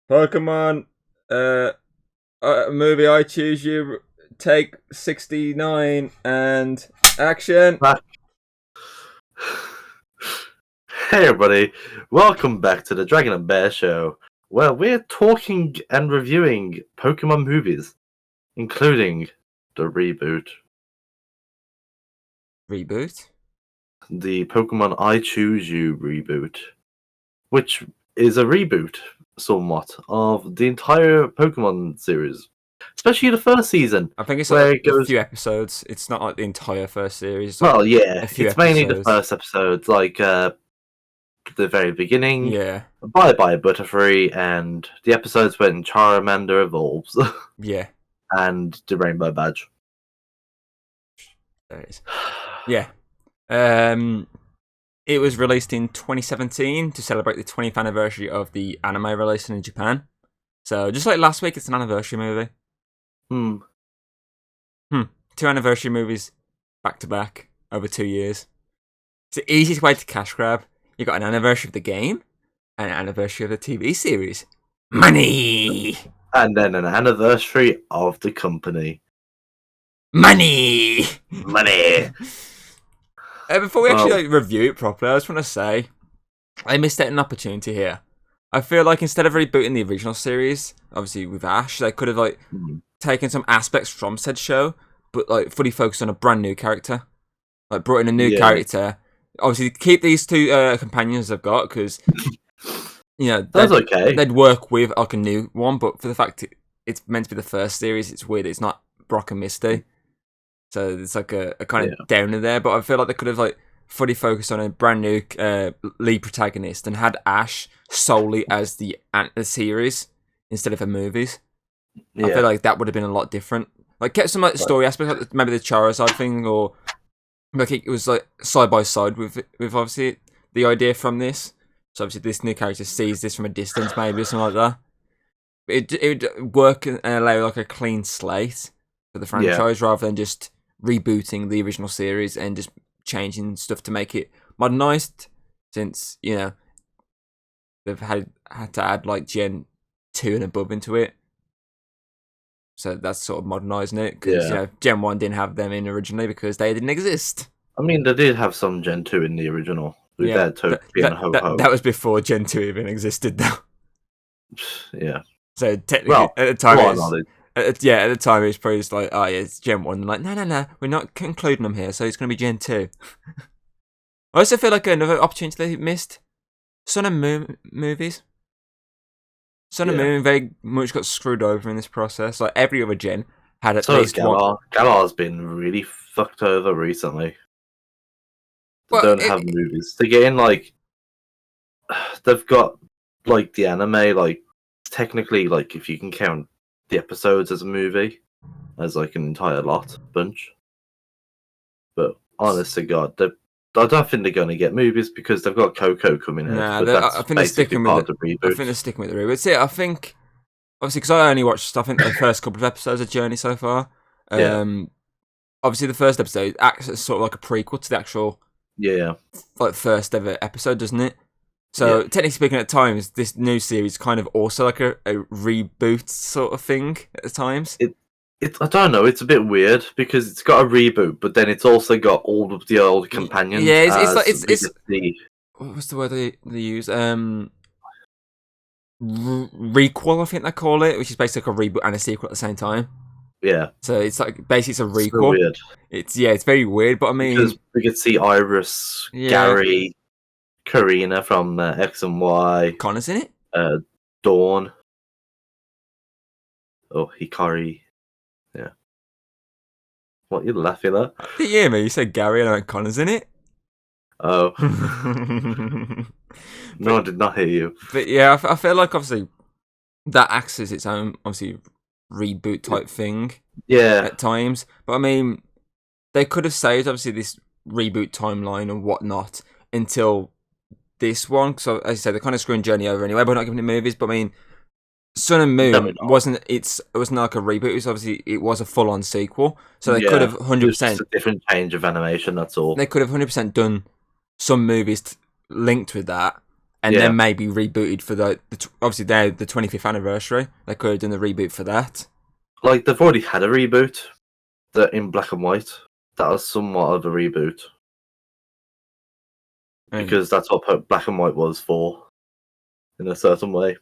Pokemon, uh, movie I Choose You, take 69 and action. Back. Hey everybody, welcome back to the Dragon and Bear Show, where we're talking and reviewing Pokemon movies, including the reboot, Reboot? the Pokemon I Choose You reboot, which is a reboot, somewhat, of the entire Pokemon series, especially the first season. I think it's where like a few episodes. It's not like the entire first series. It's like Well, yeah, a few it's mainly the episodes. first episodes, like the very beginning. Yeah. Bye Bye Butterfree, and the episodes when Charmander evolves. Yeah. And the Rainbow Badge. There it is. Yeah. It was released in 2017 to celebrate the 20th anniversary of the anime release in Japan. So just like last week, it's an anniversary movie. Two anniversary movies back to back over 2 years. It's the easiest way to cash grab. You got an anniversary of the game and an anniversary of the TV series. Money! And then an anniversary of the company. Money! Money! Before we actually review it properly, I just want to say I missed out an opportunity here. I feel like instead of rebooting the original series, obviously with Ash, they could have taken some aspects from said show, but like fully focused on a brand new character. Like brought in a new character. Obviously, keep these two companions they've got because that's okay. They'd work with like a new one, but for the fact it's meant to be the first series, it's weird. It's not Brock and Misty, so it's like a kind of downer there. But I feel like they could have like fully focused on a brand new lead protagonist and had Ash solely as the series instead of the movies. Yeah. I feel like that would have been a lot different. Like kept some like story aspects, like maybe the Charizard thing, or like it was like side by side with obviously the idea from this. So obviously this new character sees this from a distance, maybe or something like that. It would work and allow like a clean slate for the franchise rather than just rebooting the original series and just changing stuff to make it modernized. Since they've had to add like Gen 2 and above into it. So that's sort of modernising it, because Gen 1 didn't have them in originally because they didn't exist. I mean, they did have some Gen 2 in the original. That was before Gen 2 even existed, though. Yeah. So technically, at the time, at the time, it was probably just like, oh yeah, it's Gen 1. Like, no, we're not including them here, so it's going to be Gen 2. I also feel like another opportunity they missed. Sun and Moon movies. Sun and Moon very much got screwed over in this process. Like every other gen had at least one. Galar's been really fucked over recently. They don't have movies. They're getting like they've got like the anime, like technically, like if you can count the episodes as a movie, as like an entire bunch. But honest to God, I don't think they're going to get movies because they've got Coco coming in. I think they're sticking with the reboot. I think they're sticking with the reboot. See, I think obviously because I only watched the first couple of episodes of Journey so far. Obviously the first episode acts as sort of like a prequel to the actual like first ever episode, doesn't it? So technically speaking, at times this new series kind of also like a reboot sort of thing at times. I don't know. It's a bit weird because it's got a reboot, but then it's also got all of the old companions. Yeah, it's what's the word they use? Requel, I think they call it, which is basically like a reboot and a sequel at the same time. Yeah. So it's like basically it's a requel. So weird. It's very weird, but I mean, because we could see Iris, Gary, Karina from X and Y. Connor's in it. Dawn. Oh, Hikari. Yeah. What, you're laughing at? Did you hear me? You said Gary and I went, Connor's in it? Oh. No, I did not hear you. But yeah, I feel like obviously that acts as its own, obviously, reboot type thing. Yeah. At times. But I mean, they could have saved, obviously, this reboot timeline and whatnot until this one. So, as I said, they're kind of screwing Journey over anyway, but not giving it movies. But I mean, Sun and Moon wasn't like a reboot. It was obviously it was a full on sequel. So they could have 100%. It's a different change of animation. That's all. They could have 100% done some movies linked with that, and then maybe rebooted for obviously they're the 25th anniversary. They could have done the reboot for that. Like they've already had a reboot that in black and white. That was somewhat of a reboot because that's what black and white was for, in a certain way.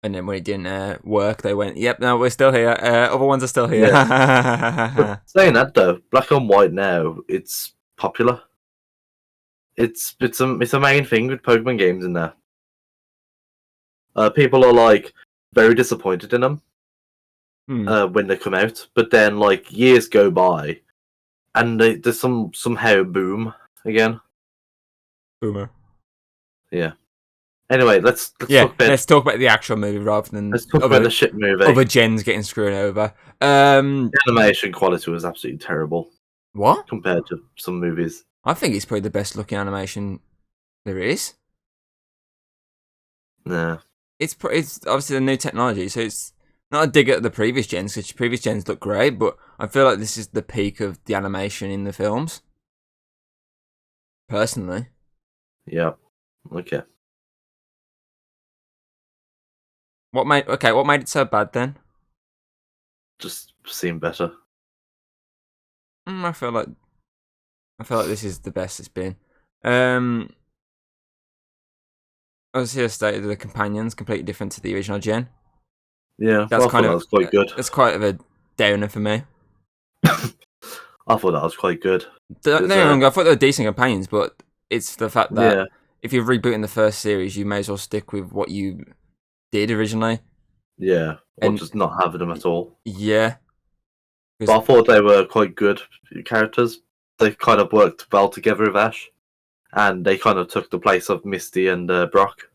And then when it didn't work, they went, "Yep, no, we're still here. Other ones are still here." Yeah. Saying that though, black and white now it's popular. It's a main thing with Pokemon games in there. People are like very disappointed in them when they come out, but then like years go by, and they somehow boom again. Boomer. Yeah. Anyway, let's talk about the actual movie rather than about the shit movie. Other gens getting screwed over. The animation quality was absolutely terrible. What? Compared to some movies. I think it's probably the best looking animation there is. Nah. It's obviously the new technology, so it's not a dig at the previous gens, because previous gens look great, but I feel like this is the peak of the animation in the films. Personally. Yeah. Okay. What made it so bad then? Just seemed better. I feel like this is the best it's been. Obviously, I stated the companions completely different to the original gen. Yeah, that was quite good. That's quite of a downer for me. I thought that was quite good. I thought they were decent companions, but it's the fact that if you're rebooting the first series, you may as well stick with what you did originally. Yeah, or just not have them at all. Yeah. But I thought they were quite good characters. They kind of worked well together with Ash, and they kind of took the place of Misty and Brock.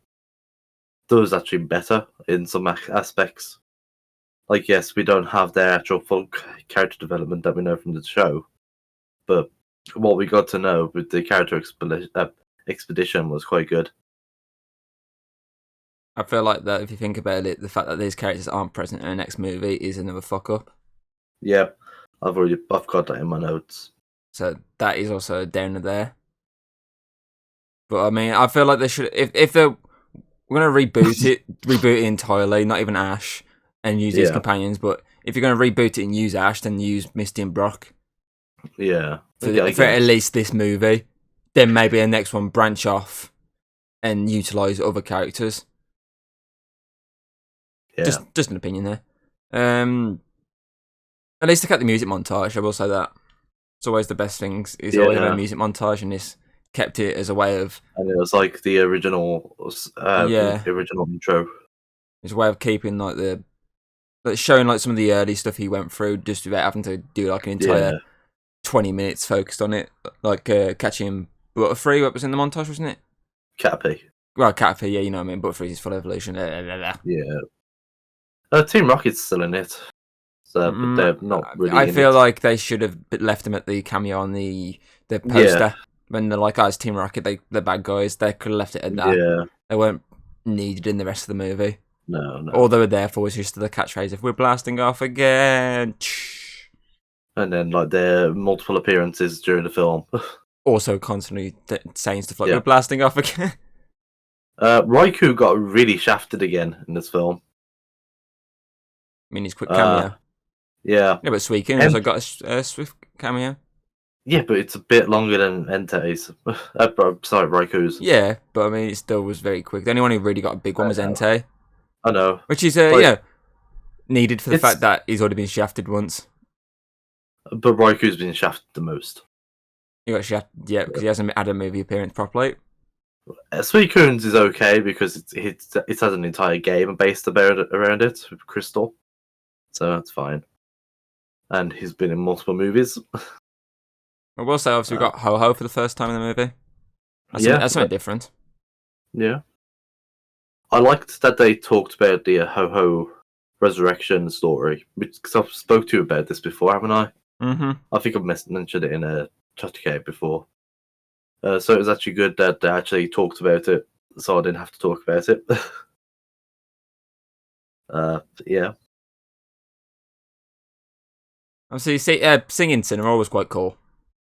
That was actually better in some aspects. Like, yes, we don't have their actual full character development that we know from the show, but what we got to know with the character expedition was quite good. I feel like that if you think about it, the fact that these characters aren't present in the next movie is another fuck up. Yeah, I've got that in my notes. So that is also a downer there. But I mean, I feel like they should if we're gonna reboot it entirely, not even Ash, and use his companions. But if you're gonna reboot it and use Ash, then use Misty and Brock. Yeah, for at least this movie. Then maybe the next one branch off and utilize other characters. Yeah. Just an opinion there. At least look at the music montage. I will say that it's always the best things. It's always a music montage, and this kept it as a way of. And it was like the original, the original intro. It's a way of keeping showing like some of the early stuff he went through, just without having to do like an entire 20 minutes focused on it, like catching Butterfree. What was in the montage, wasn't it? Caterpie. Well, Caterpie, yeah, you know what I mean. Butterfree's full evolution. Yeah. Team Rocket's still in it. So, but they're not really. I feel like they should have left them at the cameo on the poster when they're like, "Oh, it's Team Rocket, the bad guys." They could have left it at that. Yeah. They weren't needed in the rest of the movie. No. All they were there for was just the catchphrase of "We're blasting off again." And then like their multiple appearances during the film. Also, constantly saying stuff like "We're blasting off again." Raikou got really shafted again in this film. I mean, his quick cameo. Yeah, but Suicune also got a swift cameo. Yeah, but it's a bit longer than Entei's. Sorry, Raikou's. Yeah, but I mean, it still was very quick. The only one who really got a big one was Entei. I know. Which is, needed for the fact that he's already been shafted once. But Raikou's been shafted the most. He got shafted, because he hasn't had a movie appearance properly. Suicune's is okay because it has an entire game based around it with Crystal. So that's fine. And he's been in multiple movies. I will say, obviously, we got Ho-Ho for the first time in the movie. That's something different. Yeah. I liked that they talked about the Ho-Ho resurrection story, because I've spoke to you about this before, haven't I? Mm-hmm. I think I've mentioned it in a Chattercade before. So it was actually good that they actually talked about it, so I didn't have to talk about it. Yeah. Obviously, singing Cinnamon was quite cool.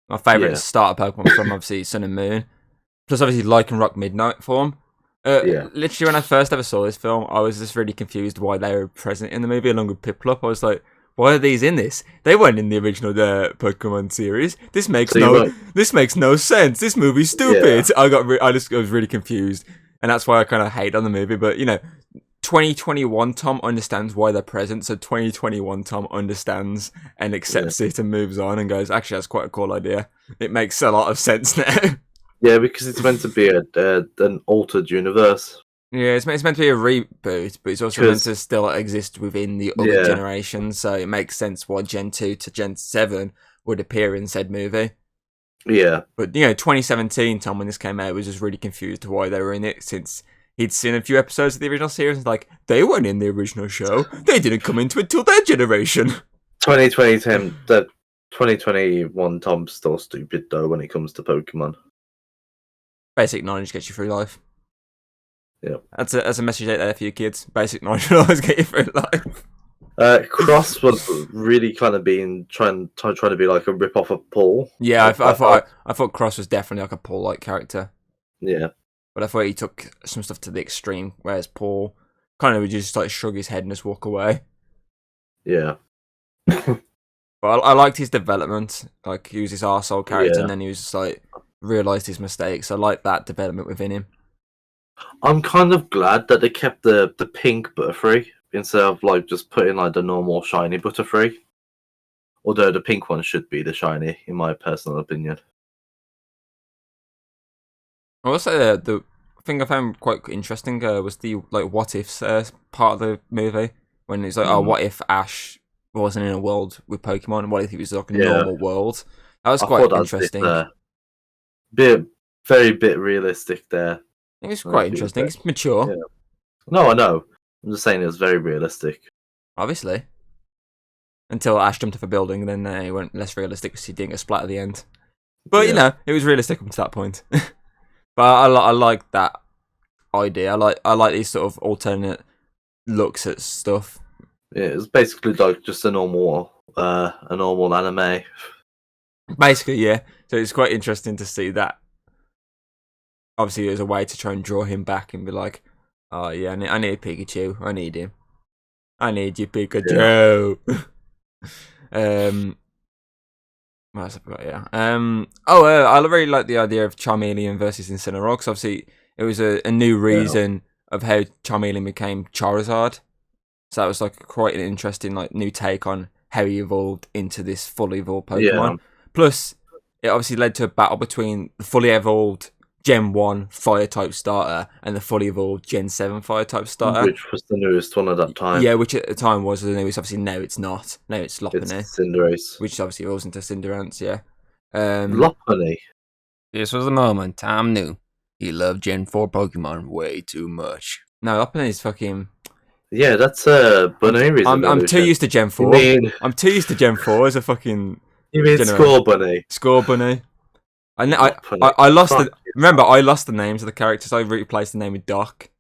My favourite starter Pokemon from obviously Sun and Moon. Plus, obviously, Lycanroc Midnight form. Literally, when I first ever saw this film, I was just really confused why they were present in the movie along with Piplup. I was like, why are these in this? They weren't in the original Pokemon series. This makes no sense. This movie's stupid. Yeah. I was really confused, and that's why I kind of hate on the movie. But 2021 Tom understands why they're present, so 2021 Tom understands and accepts it and moves on and goes, actually, that's quite a cool idea. It makes a lot of sense now. Yeah, because it's meant to be an altered universe. Yeah, it's meant to be a reboot, but it's also meant to still exist within the other generations, so it makes sense why Gen 2 to Gen 7 would appear in said movie. Yeah. But, 2017, Tom, when this came out, was just really confused to why they were in it, since he'd seen a few episodes of the original series, and like, they weren't in the original show. They didn't come into it till their generation. 2021 Tom's still stupid, though, when it comes to Pokemon. Basic knowledge gets you through life. Yeah, that's a message out there for you kids. Basic knowledge will always get you through life. Cross was really kind of trying to be like a rip off of Paul. Yeah, I thought Cross was definitely like a Paul-like character. Yeah, but I thought he took some stuff to the extreme, whereas Paul kind of would just like shrug his head and just walk away. Yeah. But I liked his development. Like, he was his arsehole character, and then he was just like realised his mistakes. I like that development within him. I'm kind of glad that they kept the pink Butterfree instead of like just putting like the normal shiny Butterfree. Although the pink one should be the shiny, in my personal opinion. I will say the thing I found quite interesting was the like what ifs part of the movie, when it's like, oh, what if Ash wasn't in a world with Pokemon, and what if he was like a normal world? That was quite interesting. Very realistic there. I think it's quite interesting. It's mature. Yeah. No, I know. I'm just saying it was very realistic. Obviously. Until Ash jumped off a building, then it went less realistic because he didn't get splat at the end. But, it was realistic up to that point. But I like that idea. I like these sort of alternate looks at stuff. Yeah, it's basically like just a normal anime. Basically, yeah. So it's quite interesting to see that. Obviously, there's a way to try and draw him back and be like, oh, yeah, I need Pikachu. I need him. I need you, Pikachu. Yeah. What else have I got? Yeah. I really like the idea of Charmeleon versus Incineroar, because obviously it was a new reason of how Charmeleon became Charizard. So that was like quite an interesting like new take on how he evolved into this fully evolved Pokemon. Yeah. Plus, it obviously led to a battle between the fully evolved Gen 1 Fire-type starter and the fully evolved Gen 7 Fire-type starter. Which was the newest one at that time. Yeah, which at the time was the newest. Obviously, now it's not. Now it's Lopunny. It's Cinderace. Which obviously evolves into Cinderace, yeah. Lopunny. This was the moment Tom knew he loved Gen 4 Pokemon way too much. No, Lopunny is fucking... Yeah, that's Bunny's I'm too used to Gen 4. I'm too used to Gen 4 as a fucking... You mean Scorbunny? Scorbunny. I lost the... Remember, I lost the names of the characters. I replaced the name with Doc.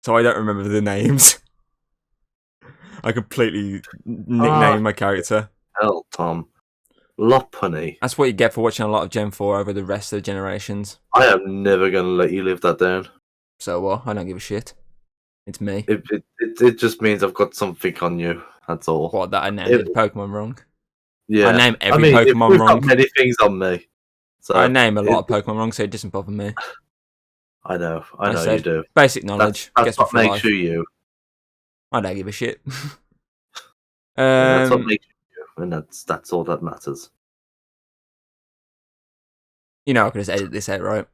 So I don't remember the names. I completely nicknamed my character. Hell, Tom. Lopunny. That's what you get for watching a lot of Gen 4 over the rest of the generations. I am never going to let you live that down. So what? I don't give a shit. It's me. It just means I've got something on you. That's all. What, that I named Pokemon wrong? Yeah. I name every Pokemon wrong. Got many things on me. So I name a lot of Pokemon wrong, so it doesn't bother me. I know you do. Basic knowledge. That's what makes you. I don't give a shit. That's what makes you, and that's all that matters. You know I could just edit this out, right?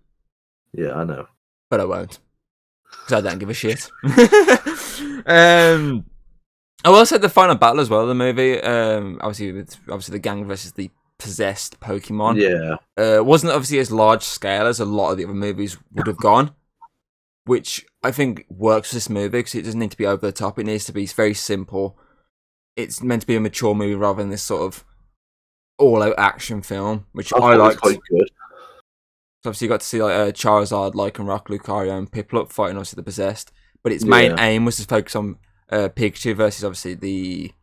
Yeah, I know. But I won't. Because I don't give a shit. I will say the final battle as well, the movie, obviously the gang versus the possessed Pokemon. Yeah. Wasn't obviously as large scale as a lot of the other movies would have gone, which I think works for this movie because it doesn't need to be over the top. It needs to be very simple. It's meant to be a mature movie rather than this sort of all-out action film, which I liked. Quite good. So obviously you got to see like Charizard, Lycanroc, Lucario, and Piplup fighting obviously the possessed, but its main aim was to focus on Pikachu versus obviously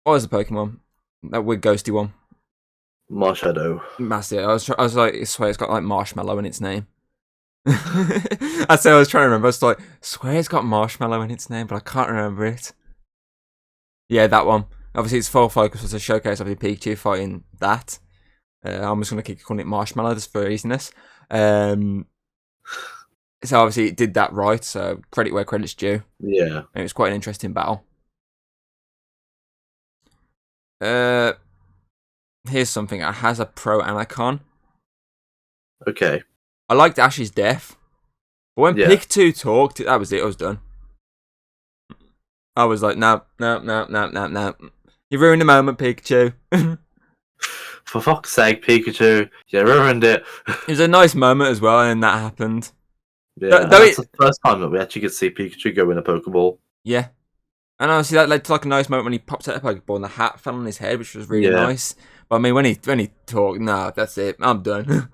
what was the Pokemon? That weird ghosty one. Marshadow. Massive. I was like, I swear it's got like marshmallow in its name. I said I was trying to remember. I was like, swear it's got marshmallow in its name, but I can't remember it. Yeah, that one. Obviously, its full focus was a showcase of the Pikachu fighting that. I'm just going to keep calling it marshmallow just for easiness. So obviously it did that right, so credit where credit's due. Yeah. And it was quite an interesting battle. Here's something that has a pro and a con. Okay. I liked Ash's death. But when Pikachu talked, that was it, I was done. I was like, no. You ruined the moment, Pikachu. For fuck's sake, Pikachu, you ruined it. It was a nice moment as well, and that happened. Yeah, that's the first time that we actually get to see Pikachu go in a Pokeball. Yeah. And obviously that led to like a nice moment when he popped out a Pokeball and the hat fell on his head, which was really nice. But I mean, when he talked, no, that's it. I'm done.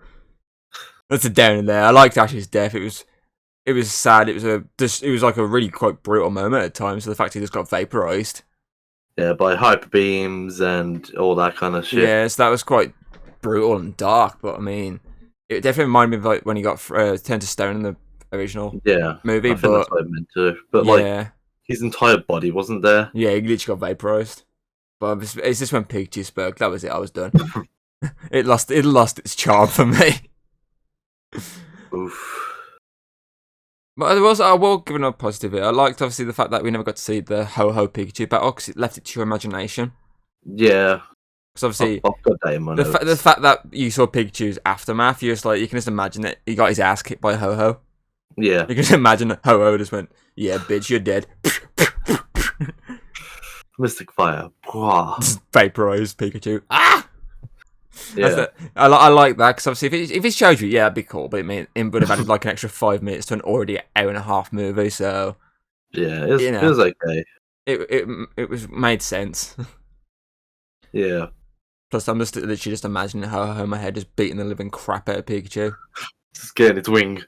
That's a down in there. I liked Ash's death. It was sad. It was like a really quite brutal moment at times. So the fact he just got vaporized. Yeah, by hyper beams and all that kind of shit. Yeah, so that was quite brutal and dark. But I mean, it definitely reminded me of like when he got turned to stone in the original movie. I think that's what I meant to. But like, his entire body wasn't there. Yeah, he literally got vaporized. But it's just when Pikachu spoke. That was it. I was done. It lost its charm for me. Oof. But I will give it a positive here. I liked obviously the fact that we never got to see the Ho-Ho Pikachu battle because it left it to your imagination. Yeah. Because obviously, I've got that in my notes. The fact that you saw Pikachu's aftermath, you can just imagine it. He got his ass kicked by Ho-Ho. Yeah. You can just imagine that Ho-Ho just went, yeah, bitch, you're dead. Mystic Fire. Vaporized Pikachu. Ah! Yeah. I like that because obviously if it showed you, yeah, that'd be cool. But it would have added like an extra 5 minutes to an already hour-and-a-half movie. So yeah, it was okay. It was made sense. Yeah. Plus, I'm just literally just imagining how my head is beating the living crap out of Pikachu. Just getting its wing.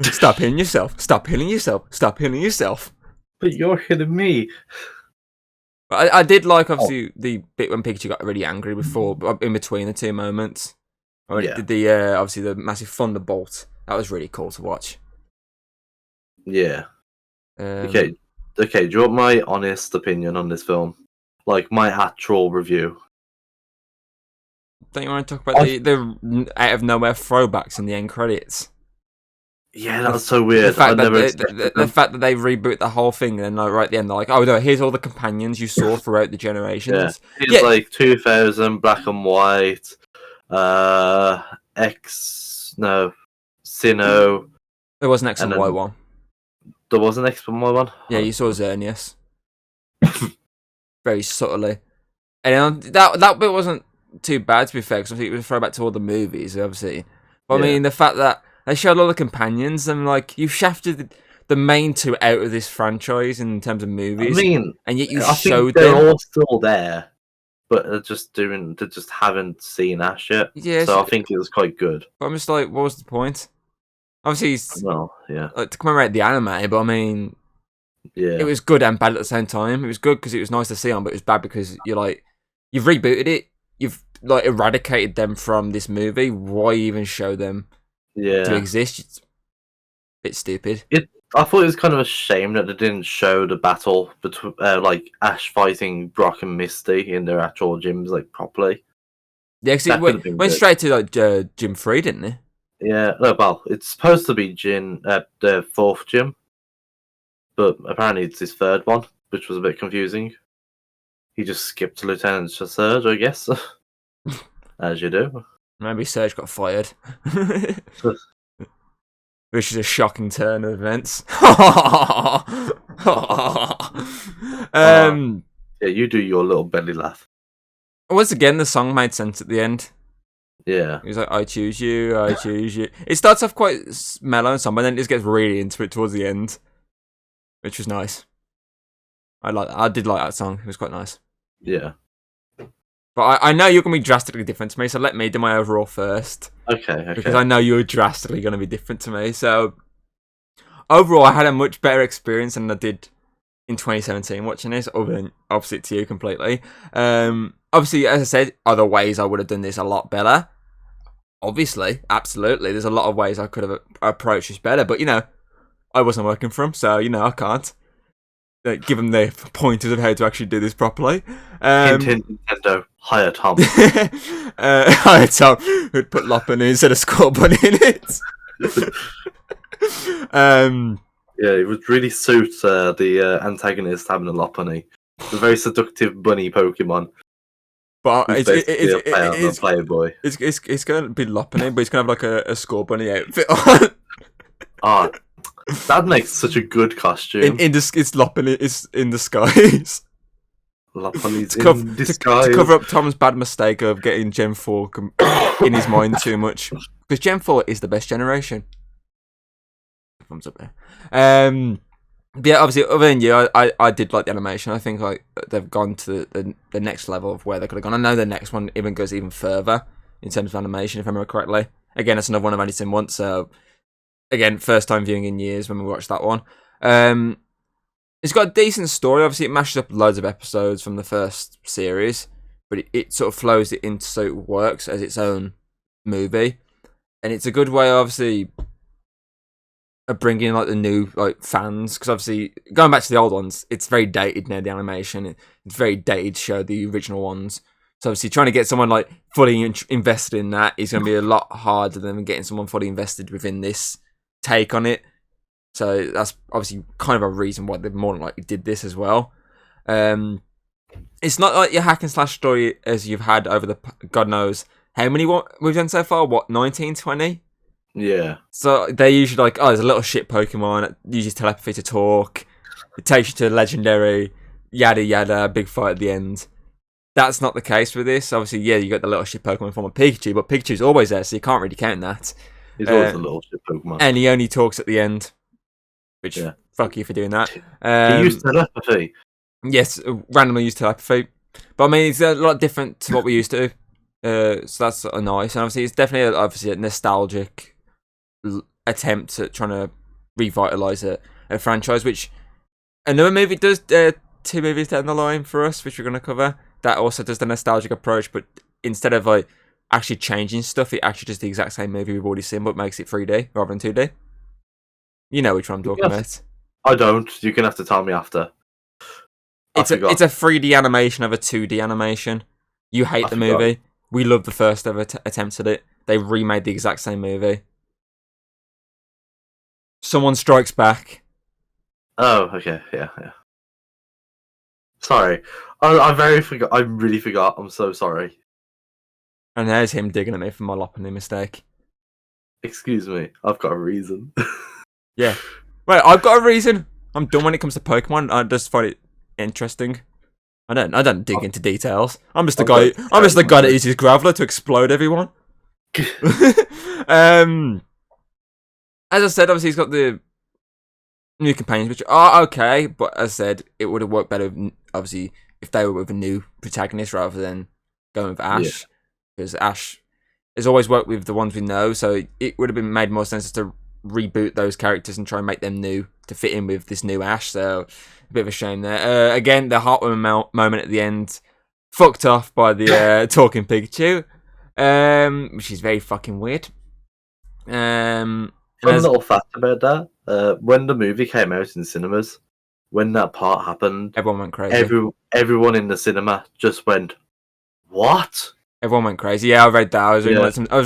Stop hitting yourself. Stop hitting yourself. Stop hitting yourself. But you're hitting me. I did like, obviously, the bit when Pikachu got really angry before, in between the two moments. When it did obviously, the massive thunderbolt. That was really cool to watch. Yeah. Okay, do you want my honest opinion on this film? Like, my actual review. Don't you want to talk about the out of nowhere throwbacks in the end credits? Yeah, that was so weird. The fact that they reboot the whole thing and then like, right at the end they're like, oh no, here's all the companions you saw throughout the generations. Here's like 2000, black and white, Sinnoh. There was an X and Y one. There was an X and Y one? Yeah, you saw Xerneas. Very subtly. And that bit wasn't too bad, to be fair, because I think it was a throwback to all the movies, obviously. But I mean, the fact that they showed all the companions, and like, you shafted the main two out of this franchise in terms of movies. I mean, and yet you showed them. They're all still there, but they just haven't seen Ash yet. Yeah, so I think it was quite good. But I'm just like, what was the point? Obviously, like, to commemorate the anime, but I mean, it was good and bad at the same time. It was good because it was nice to see on, but it was bad because you've rebooted it, you've like eradicated them from this movie. Why even show them to exist? It's a bit stupid. I thought it was kind of a shame that they didn't show the battle between like Ash fighting Brock and Misty in their actual gyms like properly. Yeah, because it went straight to like Gym 3, didn't it? Yeah, well, it's supposed to be the fourth gym, but apparently it's his third one, which was a bit confusing. He just skipped Lieutenant Surge, I guess. As you do. Maybe Surge got fired. Which is a shocking turn of events. Yeah, you do your little belly laugh. Once again, the song made sense at the end. Yeah. He was like, I choose you, I choose you. It starts off quite mellow and something, but then it just gets really into it towards the end. Which was nice. I did like that song. It was quite nice. Yeah. But I know you're going to be drastically different to me, so let me do my overall first. Okay. Because I know you're drastically going to be different to me. So, overall, I had a much better experience than I did in 2017 watching this, other than opposite to you completely. Obviously, as I said, other ways I would have done this a lot better. Obviously, absolutely. There's a lot of ways I could have approached this better, but I wasn't working for them, so I can't give them the pointers of how to actually do this properly. Nintendo, hire Tom. Hire Tom, who'd put Lopunny instead of Scorbunny in it. Yeah, it would really suit the antagonist having a Lopunny. It's a very seductive bunny Pokemon. But it's Playboy. It's going to be Lopunny, but he's going to have like a Scorbunny outfit on. Oh, that makes such a good costume. It's Lopunny. It's in disguise. Lopunny's in disguise. To cover up Tom's bad mistake of getting Gen 4 in his mind too much. Because Gen 4 is the best generation. Thumbs up there. But yeah, obviously, other than you, I did like the animation. I think like they've gone to the next level of where they could have gone. I know the next one even goes even further in terms of animation, if I remember correctly. Again, it's another one I've only seen once, so again, first time viewing in years when we watched that one. It's got a decent story. Obviously, it mashes up loads of episodes from the first series, but it sort of flows it into so it works as its own movie, and it's a good way, obviously, of bringing like the new like fans, because obviously going back to the old ones, it's very dated now. The animation, it's very dated to show the original ones. So obviously, trying to get someone like fully invested in that is going to be a lot harder than getting someone fully invested within this take on it. So that's obviously kind of a reason why they more than likely did this as well. It's not like your hack and slash story as you've had over the God knows how many we've done so far. What, 19, 20? Yeah. So they're usually like, oh, there's a little shit Pokemon. It uses telepathy to talk. It takes you to a legendary. Yada yada. Big fight at the end. That's not the case with this. Obviously, yeah, you got the little shit Pokemon from a Pikachu, but Pikachu's always there, so you can't really count that. He's always a little shit Pokemon. And he only talks at the end. Which, fuck you for doing that. He used telepathy. Yes, randomly used telepathy. But I mean, it's a lot different to what we used to. So that's sort of nice. And obviously, it's definitely a nostalgic attempt at trying to revitalise a franchise, which another movie does 2 movies down the line for us, which we're going to cover. That also does the nostalgic approach, but instead of like actually changing stuff, it actually does the exact same movie we've already seen, but makes it 3D rather than 2D. You know which one I'm talking about. I don't. You're going to have to tell me after. It's a 3D animation of a 2D animation. You hate the movie. We love the first ever attempt at it. They remade the exact same movie. Someone Strikes Back. Oh, okay. Yeah. Sorry. I really forgot. I'm so sorry. And there's him digging at me for my Lopunny mistake. Excuse me. I've got a reason. Yeah. Wait, I've got a reason. I'm done when it comes to Pokemon. I just find it interesting. I don't dig into details. I'm just the guy that uses Graveler to explode everyone. As I said, obviously he's got the new companions, which are okay, but as I said, it would have worked better, obviously, if they were with a new protagonist rather than going with Ash. Because Ash has always worked with the ones we know, so it would have been made more sense to reboot those characters and try and make them new to fit in with this new Ash. So a bit of a shame there. Again, the heartwarming moment at the end, fucked off by the talking Pikachu, which is very fucking weird. One little fact about that: when the movie came out in cinemas, when that part happened, everyone went crazy. Everyone in the cinema just went, "What?" Everyone went crazy. Yeah, I read that. I was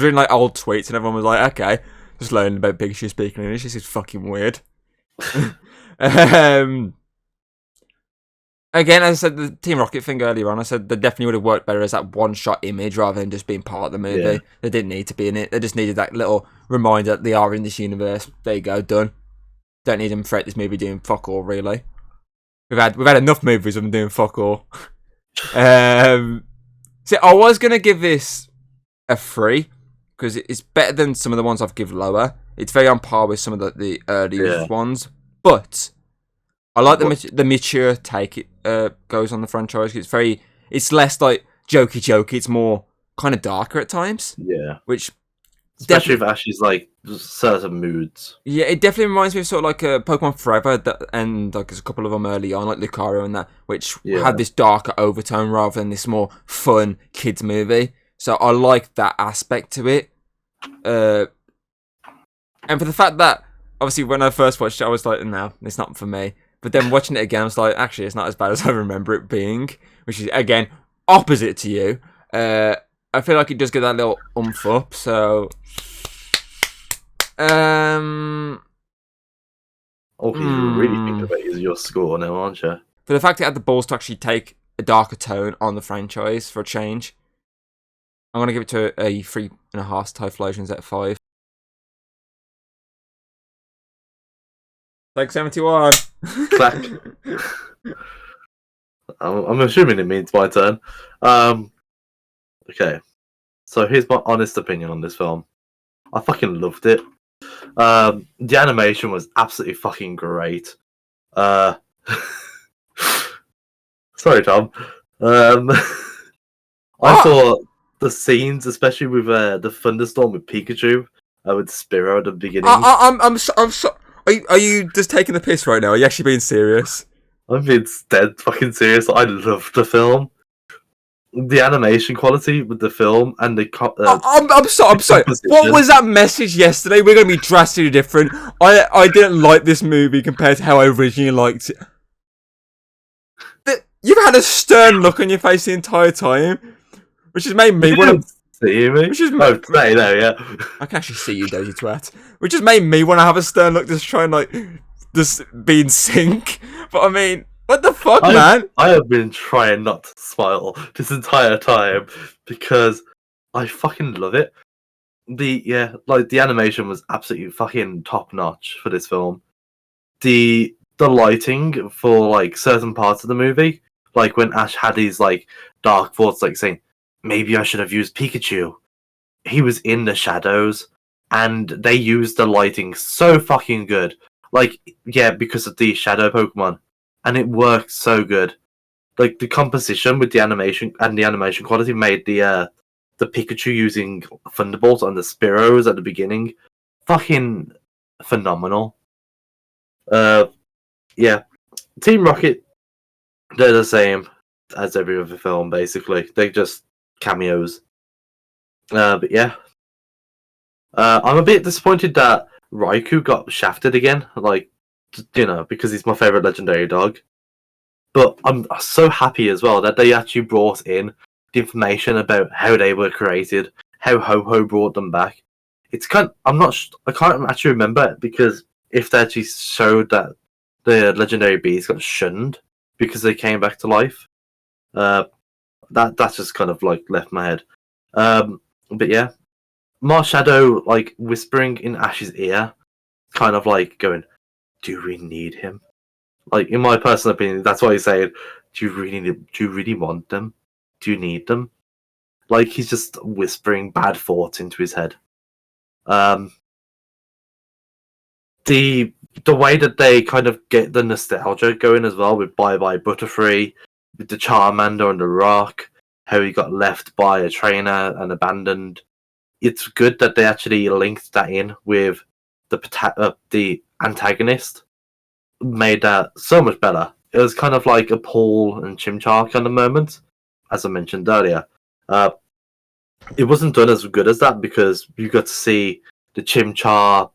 reading like old tweets, and everyone was like, "Okay." Just learning about Pikachu speaking English. This is fucking weird. Again, as I said, the Team Rocket thing earlier on, I said they definitely would have worked better as that one-shot image rather than just being part of the movie. Yeah. They didn't need to be in it. They just needed that little reminder that they are in this universe. There you go, done. Don't need them throughout this movie doing fuck all, really. We've had enough movies of them doing fuck all. See, I was going to give this a 3. Because it's better than some of the ones I've given lower. It's very on par with some of the earlier ones. But I like the mature take it goes on the franchise. It's less like jokey. It's more kind of darker at times. Yeah. Which especially if Ash is like certain moods. Yeah, it definitely reminds me of sort of like a Pokemon Forever, and like there's a couple of them early on, like Lucario and that, which had this darker overtone rather than this more fun kids movie. So I like that aspect to it. And for the fact that obviously when I first watched it, I was like, no, it's not for me. But then watching it again, I was like, actually, it's not as bad as I remember it being, which is again opposite to you. I feel like it does get that little oomph up. So, Okay, you're really thinking about your score now, aren't you? For the fact it had the balls to actually take a darker tone on the franchise for a change, I'm gonna give it to a 3.5 Typhlosions out of 5. Like 71. Clack. I'm assuming it means my turn. Okay, so here's my honest opinion on this film. I fucking loved it. The animation was absolutely fucking great. Sorry, Tom. I thought the scenes, especially with the thunderstorm with Pikachu, with Spiro at the beginning. I'm so. Are you just taking the piss right now? Are you actually being serious? I'm being dead fucking serious. I loved the film. The animation quality with the film and the I'm sorry. What was that message yesterday? We're going to be drastically different. I didn't like this movie compared to how I originally liked it. You've had a stern look on your face the entire time, which has made me want to see me. Which is yeah. I can actually see you, Daisy Twat. Which has made me want to have a stern look, just try and like just be in sync. But I mean, what the fuck, man? I have been trying not to smile this entire time because I fucking love it. The animation was absolutely fucking top notch for this film. The lighting for like certain parts of the movie, like when Ash had his like dark thoughts, like saying, maybe I should have used Pikachu. He was in the shadows, and they used the lighting so fucking good. Like, yeah, because of the shadow Pokemon, and it worked so good. Like the composition with the animation and the animation quality made the Pikachu using Thunderbolt and the Spiros at the beginning fucking phenomenal. Yeah, Team Rocket, they're the same as every other film, basically. They're just cameos. But yeah. I'm a bit disappointed that Raikou got shafted again, like, you know, because he's my favourite legendary dog. But I'm so happy as well that they actually brought in the information about how they were created, how Ho-Ho brought them back. It's I can't actually remember, because if they actually showed that the legendary bees got shunned because they came back to life, that's just kind of like left my head. But yeah, Marshadow like whispering in Ash's ear, kind of like going, "Do we need him?" Like, in my personal opinion, that's why he's saying, "Do you really want them? Do you need them?" Like, he's just whispering bad thoughts into his head. The way that they kind of get the nostalgia going as well with Bye Bye Butterfree, with the Charmander on the rock, how he got left by a trainer and abandoned. It's good that they actually linked that in with the antagonist. Made that so much better. It was kind of like a Paul and Chimchar kind of moment, as I mentioned earlier. It wasn't done as good as that because you got to see the Chimchar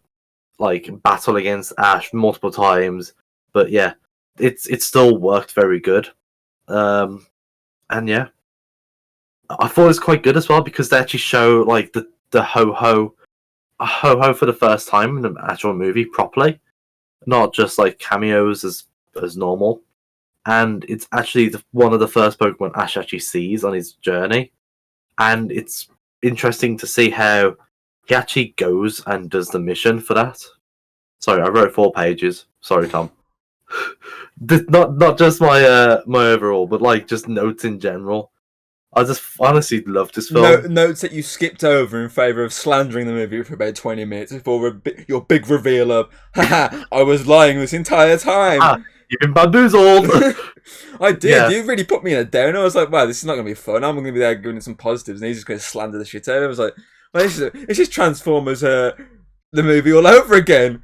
like battle against Ash multiple times, but yeah, it still worked very good. And yeah, I thought it was quite good as well because they actually show like the Ho-Ho for the first time in the actual movie properly, not just like cameos as normal. And it's actually one of the first Pokemon Ash actually sees on his journey, and it's interesting to see how he actually goes and does the mission for that. Sorry, I wrote 4 pages. Sorry, Tom. Not just my my overall, but like just notes in general. I just honestly love this film. Notes that you skipped over in favour of slandering the movie for about 20 minutes before your big reveal of, haha, I was lying this entire time. You've been bamboozled. I did. Yeah. You really put me in a down. I was like, wow, this is not going to be fun. I'm going to be there giving it some positives, and he's just going to slander the shit out of it. I was like, Well, it's just Transformers, the movie all over again.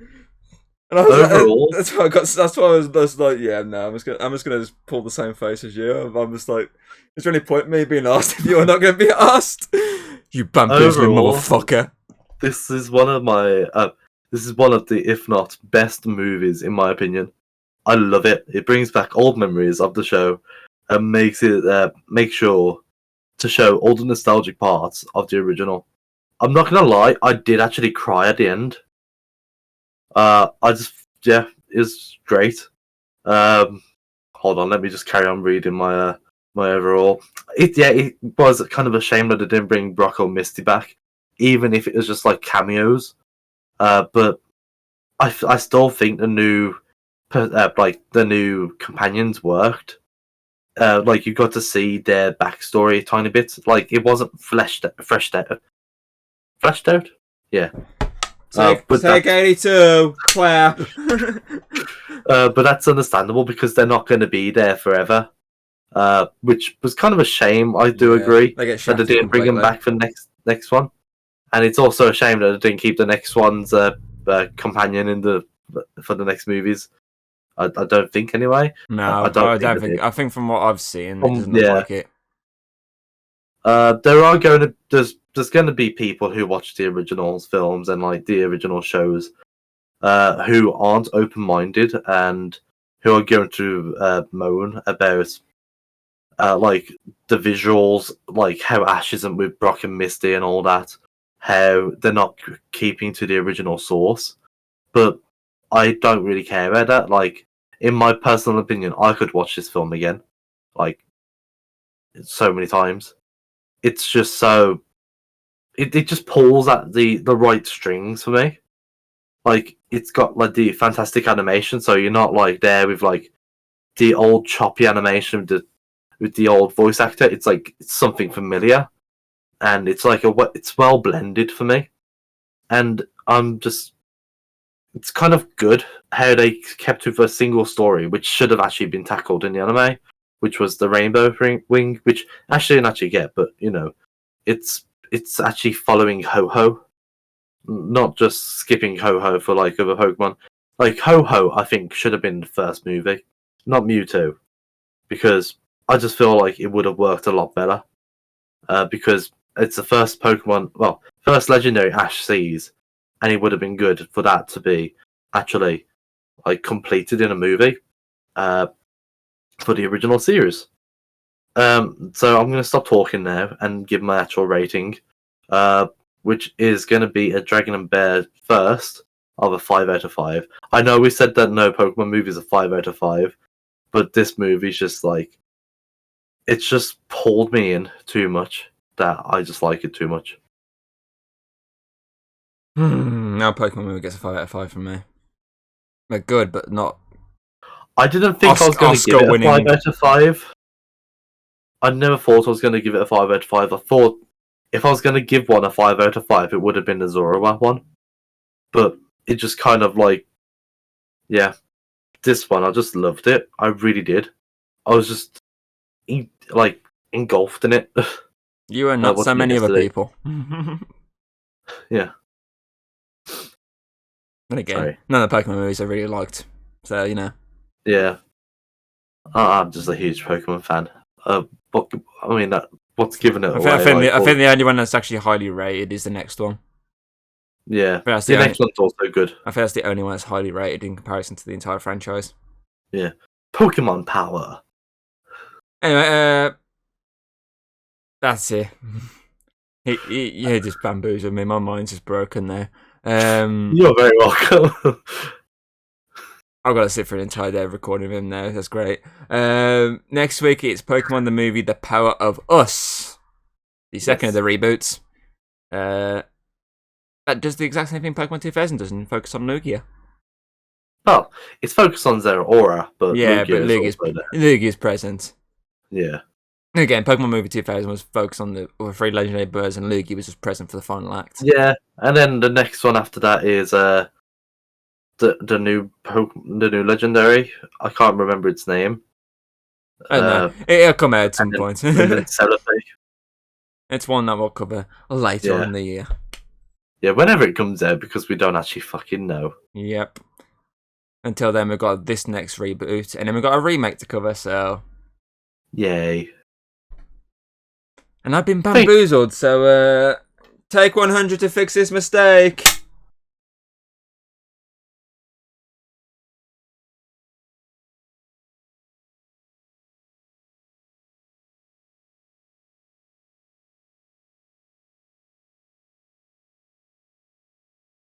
And I was Overall, that's why I got. That's why I was just like, yeah, no, I'm just gonna pull the same face as you. I'm just like, is there any point in me being asked if you're not gonna be asked? You bamboozling motherfucker. This is one of the, if not best movies in my opinion. I love it. It brings back old memories of the show and makes sure to show all the nostalgic parts of the original. I'm not gonna lie, I did actually cry at the end. It was great. Hold on, let me just carry on reading my overall. It was kind of a shame that they didn't bring Brock or Misty back, even if it was just like cameos. But I still think the new companions worked. Like you got to see their backstory a tiny bit. Like it wasn't fleshed out. Yeah. Take 82, clap. But that's understandable because they're not going to be there forever. Which was kind of a shame. I do agree that they didn't bring them back for the next one, and it's also a shame that they didn't keep the next one's companion for the next movies. I don't think anyway. No, I don't think. I think from what I've seen, it doesn't look like it. There's going to be people who watch the original films and like the original shows, who aren't open-minded and who are going to moan about like the visuals, like how Ash isn't with Brock and Misty and all that, how they're not keeping to the original source. But I don't really care about that. Like, in my personal opinion, I could watch this film again, like, so many times. It's just so... It just pulls at the right strings for me. Like, it's got, like, the fantastic animation, so you're not, like, there with, like, the old choppy animation with the old voice actor. It's, like, it's something familiar. And it's, like, it's well blended for me. And I'm just... It's kind of good how they kept with a single story, which should have actually been tackled in the anime, which was the Rainbow Wing, which Ash didn't actually get, but, you know, it's actually following Ho-Ho, not just skipping Ho-Ho for, like, other Pokemon. Like, Ho-Ho, I think, should have been the first movie, not Mewtwo, because I just feel like it would have worked a lot better, because it's the first Pokemon, well, first legendary Ash sees, and it would have been good for that to be actually like completed in a movie for the original series. So I'm going to stop talking now and give my actual rating, which is going to be a Dragon and Bear first of a 5 out of 5. I know we said that no Pokemon movies are 5 out of 5, but this movie's just like, it's just pulled me in too much that I just like it too much. Now Pokemon movie gets a 5 out of 5 from me. They're good, but not... I didn't think I was going to give it a 5 out of 5. I never thought I was going to give it a 5 out of 5. I thought if I was going to give one a 5 out of 5, it would have been the Zoroark one. But it just kind of like... Yeah. This one, I just loved it. I really did. I was just like engulfed in it. You are not so many other people. Yeah. And again, none of the Pokemon movies I really liked. So, you know. Yeah. I'm just a huge Pokemon fan. What's given it away? I think the only one that's actually highly rated is the next one. Yeah. The next one's also good. I think that's the only one that's highly rated in comparison to the entire franchise. Yeah. Pokemon power. Anyway, that's it. He just bamboozled me. My mind's just broken there. You're very welcome. I've got to sit for an entire day of recording with him now. That's great. Next week it's Pokemon the movie The Power of Us, the second of the reboots. That does the exact same thing Pokemon 2000 does and focus on Lugia. Well, it's focused on Zeraora, but yeah, Lugia's present. Yeah. Again, Pokemon Movie 2000 was focused on the 3 legendary birds, and Lugia was just present for the final act. Yeah, and then the next one after that is the new legendary. I can't remember its name. I don't know. It'll come out at some point. It's one that we'll cover later in the year. Yeah, whenever it comes out, because we don't actually fucking know. Yep. Until then, we've got this next reboot, and then we've got a remake to cover, so... Yay. And I've been bamboozled, so take 100 to fix this mistake.